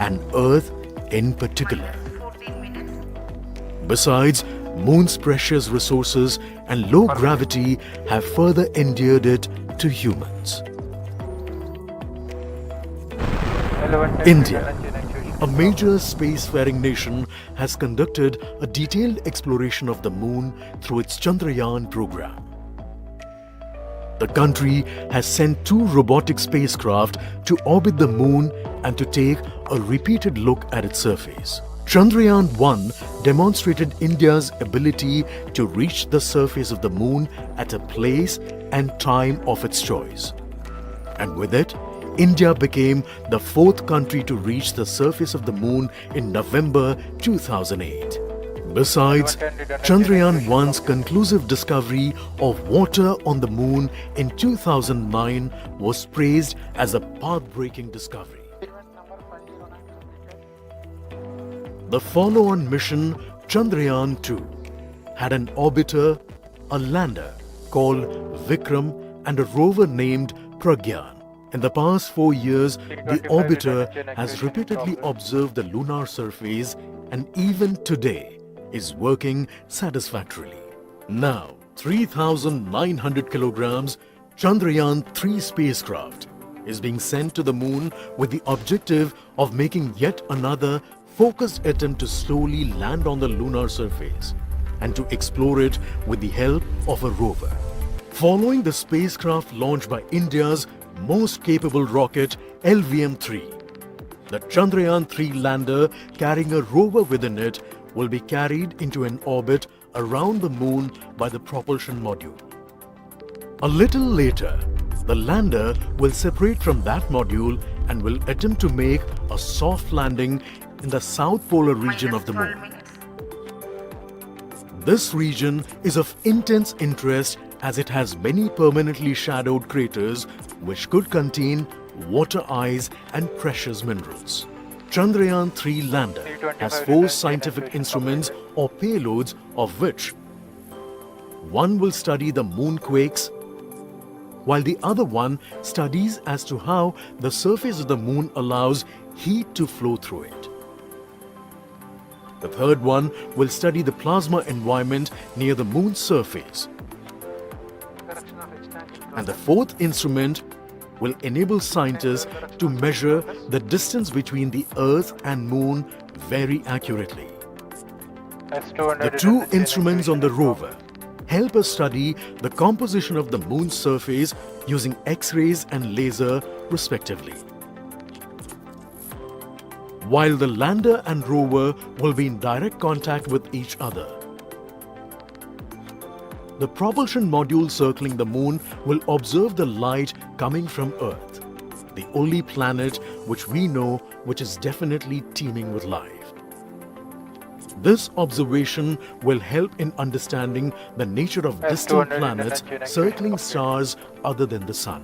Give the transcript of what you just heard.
and Earth in particular. Besides, Moon's precious resources and low gravity have further endeared it to humans. India, a major spacefaring nation, has conducted a detailed exploration of the Moon through its Chandrayaan program. The country has sent 2 robotic spacecraft to orbit the Moon and to take a repeated look at its surface. Chandrayaan-1 demonstrated India's ability to reach the surface of the Moon at a place and time of its choice. And with it, India became the 4th country to reach the surface of the Moon in November 2008. Besides, Chandrayaan-1's conclusive discovery of water on the Moon in 2009 was praised as a path-breaking discovery. The follow-on mission, Chandrayaan-2, had an orbiter, a lander called Vikram, and a rover named Pragyan. In the past 4 years, the orbiter has repeatedly observed the lunar surface and even today is working satisfactorily. Now, 3,900 kilograms Chandrayaan-3 spacecraft is being sent to the Moon with the objective of making yet another focused attempt to slowly land on the lunar surface and to explore it with the help of a rover. Following the spacecraft launched by India's most capable rocket LVM-3, the Chandrayaan-3 lander carrying a rover within it will be carried into an orbit around the Moon by the propulsion module. A little later, the lander will separate from that module and will attempt to make a soft landing in the south polar region of the Moon. This region is of intense interest as it has many permanently shadowed craters which could contain water ice and precious minerals. Chandrayaan-3 lander has 4 scientific instruments or payloads, of which one will study the moonquakes, while the other one studies as to how the surface of the Moon allows heat to flow through it. The third one will study the plasma environment near the Moon's surface. And the 4th instrument will enable scientists to measure the distance between the Earth and Moon very accurately. The 2 instruments on the rover help us study the composition of the Moon's surface using X-rays and laser respectively, while the lander and rover will be in direct contact with each other. The propulsion module circling the Moon will observe the light coming from Earth, the only planet which we know which is definitely teeming with life. This observation will help in understanding the nature of distant planets circling stars other than the Sun.